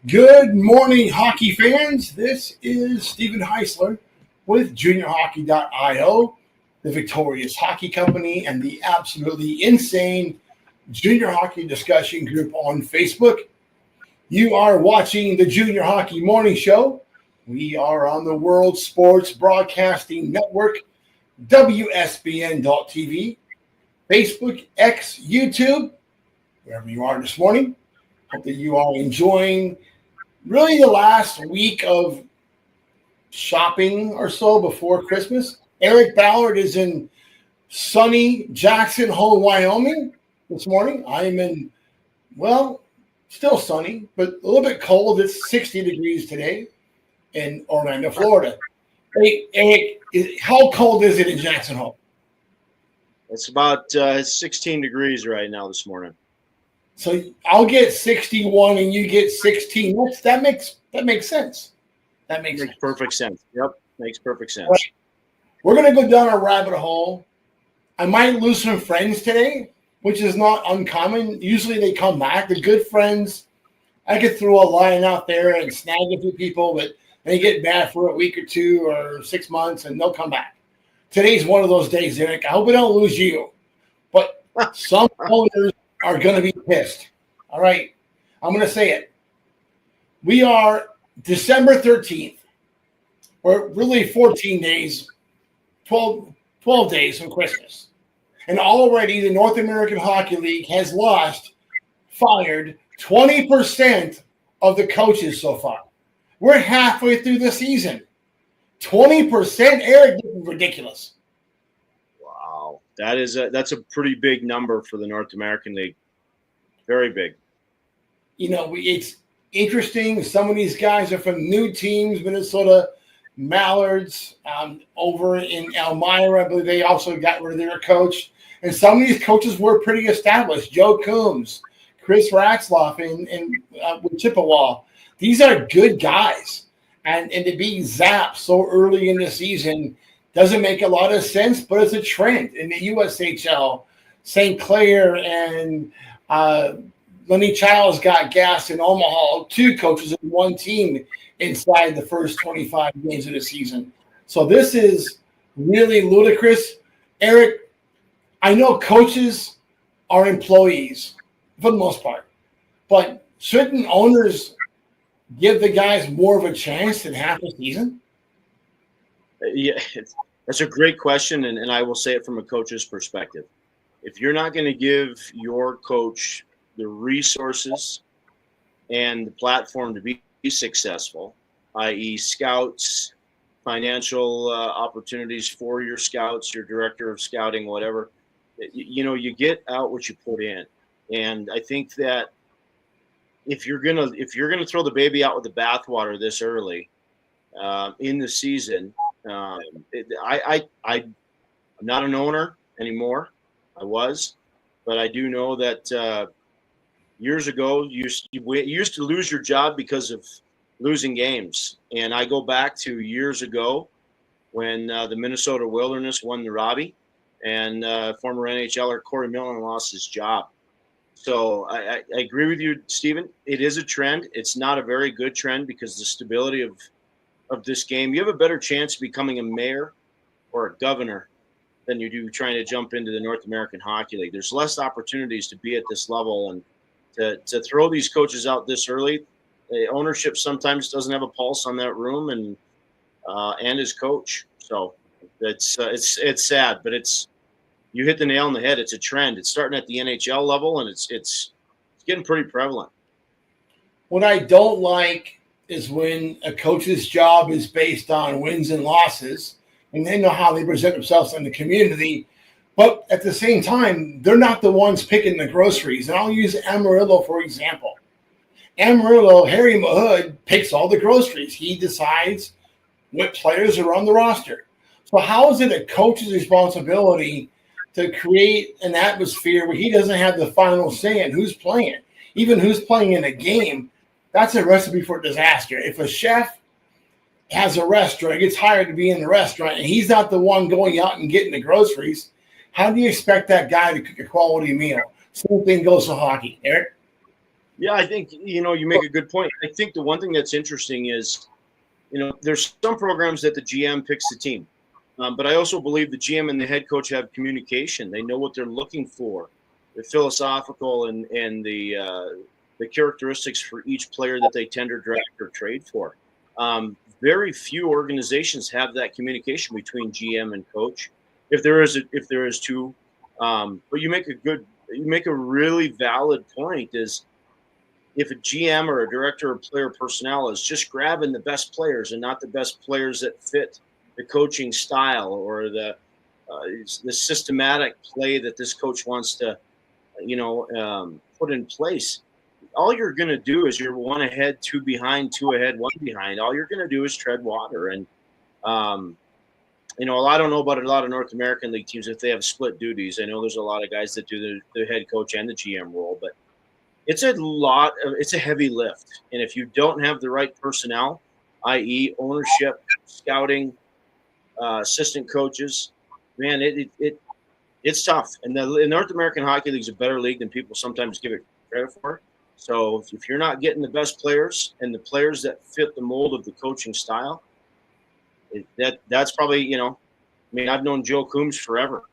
Good morning, hockey fans. This is Stephen Heisler with juniorhockey.io, the Victorious Hockey Company, and the absolutely insane Junior Hockey Discussion Group on Facebook. You are watching the Junior Hockey Morning Show. We are on the World Sports Broadcasting Network, WSBN.TV, Facebook, X, YouTube, wherever you are this morning. Hope that you are enjoying really the last week of shopping or so before Christmas. Eric Ballard is in sunny Jackson Hole, Wyoming this morning. I am in, well, still sunny, but a little bit cold. It's 60 degrees today in Orlando, Florida. Hey, Eric, how cold is it in Jackson Hole? It's about 16 degrees right now this morning. So I'll get 61 and you get 16. That makes sense. That makes perfect sense. Yep, makes perfect sense. Right. We're going to go down a rabbit hole. I might lose some friends today, which is not uncommon. Usually they come back. The good friends, I could throw a line out there and snag a few people, but they get bad for a week or 2 or 6 months and they'll come back. Today's one of those days, Eric. I hope we don't lose you. But some owners are going to be pissed. All right. I'm going to say it. We are December 13th. We're really 14 days, 12 days from Christmas. And already the North American Hockey League has fired 20% of the coaches so far. We're halfway through the season. 20%? Eric, this is ridiculous. Wow. That's a pretty big number for the North American League. Very big. You know, it's interesting. Some of these guys are from new teams, Minnesota Mallards, over in Elmira. I believe they also got rid of their coach. And some of these coaches were pretty established. Joe Coombs, Chris Ratzloff with Chippewa. These are good guys. And to be zapped so early in the season doesn't make a lot of sense, but it's a trend in the USHL. St. Clair and Lenny Childs got gassed in Omaha. 2 coaches in one team inside the first 25 games of the season. So this is really ludicrous. Eric, I know coaches are employees for the most part, but shouldn't owners give the guys more of a chance than half a season? Yeah, that's a great question, and I will say it from a coach's perspective. If you're not going to give your coach the resources and the platform to be successful, i.e. scouts, financial opportunities for your scouts, your director of scouting, whatever, you get out what you put in. And I think that if you're gonna throw the baby out with the bathwater this early in the season, I'm not an owner anymore. I was, but I do know that years ago you used to lose your job because of losing games. And I go back to years ago when the Minnesota Wilderness won the Robbie, and former NHLer Corey Millen lost his job. So I agree with you, Stephen. It is a trend. It's not a very good trend because the stability of this game, you have a better chance of becoming a mayor or a governor than you do trying to jump into the North American Hockey League. There's less opportunities to be at this level, and to throw these coaches out this early, the ownership sometimes doesn't have a pulse on that room and his coach. So it's sad, but you hit the nail on the head. It's a trend. It's starting at the NHL level, and it's getting pretty prevalent. What I don't like is when a coach's job is based on wins and losses, and they know how they present themselves in the community. But at the same time, they're not the ones picking the groceries. And I'll use Amarillo, for example. Amarillo, Harry Mahood picks all the groceries. He decides what players are on the roster. So how is it a coach's responsibility to create an atmosphere where he doesn't have the final say in who's playing. Even who's playing in a game, that's a recipe for disaster. If a chef has a restaurant, gets hired to be in the restaurant, and he's not the one going out and getting the groceries, how do you expect that guy to cook a quality meal? Same thing goes to hockey. Eric? Yeah, I think, you make a good point. I think the one thing that's interesting is, there's some programs that the GM picks the team. But I also believe the GM and the head coach have communication. They know what they're looking for, the philosophical and the characteristics for each player that they tender, draft, or trade for. Very few organizations have that communication between GM and coach. If there is two, but you make a really valid point. Is if a GM or a director of player personnel is just grabbing the best players and not the best players that fit the coaching style or the systematic play that this coach wants to, put in place, all you're going to do is you're one ahead, two behind, two ahead, one behind. All you're going to do is tread water. And, I don't know about a lot of North American League teams if they have split duties. I know there's a lot of guys that do the head coach and the GM role, but it's a heavy lift. And if you don't have the right personnel, i.e. ownership, scouting, assistant coaches, man, it's tough. And the North American Hockey League is a better league than people sometimes give it credit for. So if you're not getting the best players and the players that fit the mold of the coaching style, that's probably, I've known Joe Coombs forever.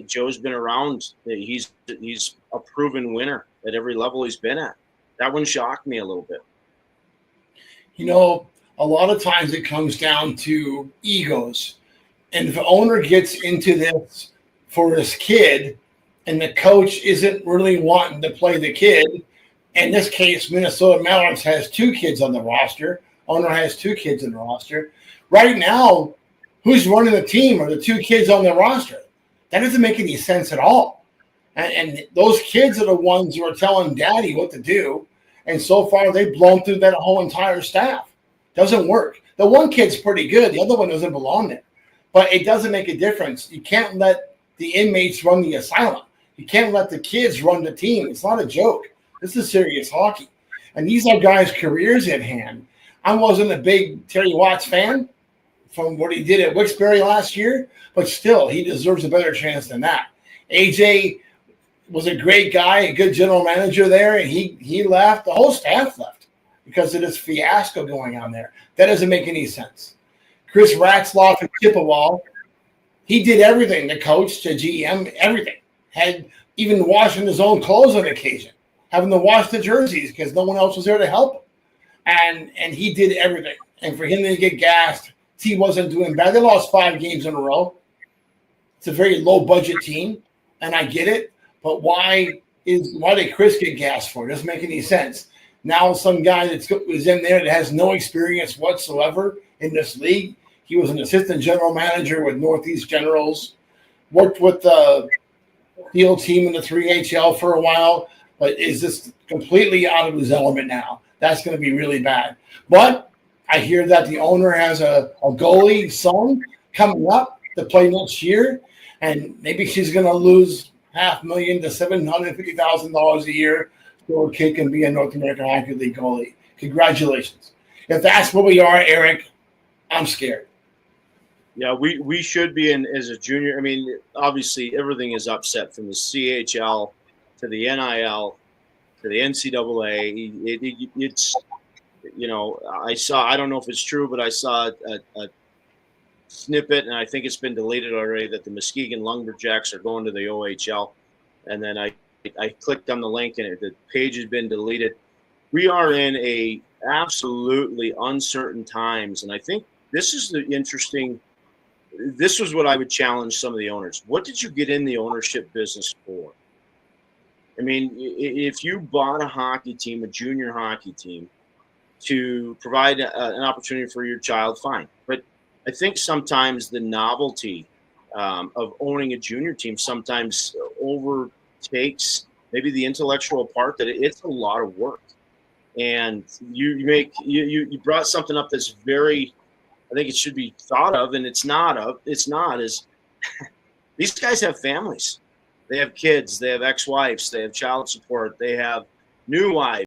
Joe's been around. He's a proven winner at every level he's been at. That one shocked me a little bit. A lot of times it comes down to egos. And if the owner gets into this for his kid and the coach isn't really wanting to play the kid, in this case, Minnesota Mallards has 2 kids on the roster. Owner has 2 kids on the roster. Right now, who's running the team are the 2 kids on the roster. That doesn't make any sense at all. And those kids are the ones who are telling daddy what to do. And so far, they've blown through that whole entire staff. Doesn't work. The one kid's pretty good. The other one doesn't belong there. But it doesn't make a difference. You can't let the inmates run the asylum. You can't let the kids run the team. It's not a joke. This is serious hockey. And these are guys' careers at hand. I wasn't a big Terry Watts fan from what he did at Wilkes-Barre last year, but still, he deserves a better chance than that. AJ was a great guy, a good general manager there, and he left. The whole staff left because of this fiasco going on there. That doesn't make any sense. Chris Ratzloff and Chippewa, he did everything, the coach, to GM, everything. Had even washing his own clothes on occasion, having to wash the jerseys because no one else was there to help him. And he did everything. And for him to get gassed, he wasn't doing bad. They lost 5 games in a row. It's a very low-budget team, and I get it. But why did Chris get gassed for? It doesn't make any sense. Now some guy that was in there that has no experience whatsoever in this league. He was an assistant general manager with Northeast Generals, worked with the field team in the 3HL for a while, but is just completely out of his element now. That's going to be really bad. But I hear that the owner has a goalie son coming up to play next year, and maybe she's going to lose $500,000 to $750,000 a year so a kid can be a North American Hockey League goalie. Congratulations. If that's where we are, Eric, I'm scared. Yeah, we should be in as a junior. I mean, obviously everything is upset from the CHL to the NIL to the NCAA. It's I don't know if it's true, but I saw a snippet, and I think it's been deleted already, that the Muskegon Lumberjacks are going to the OHL. And then I clicked on the link, and the page has been deleted. We are in a absolutely uncertain times, and I think this is the interesting. This was what I would challenge some of the owners. What did you get in the ownership business for? I mean, if you bought a hockey team, a junior hockey team, to provide an opportunity for your child, fine. But I think sometimes the novelty of owning a junior team sometimes overtakes maybe the intellectual part, that it's a lot of work. And you brought something up that's very, I think it should be thought of, and it's not is These guys have families. They have kids. They have ex-wives. They have child support. They have new wives.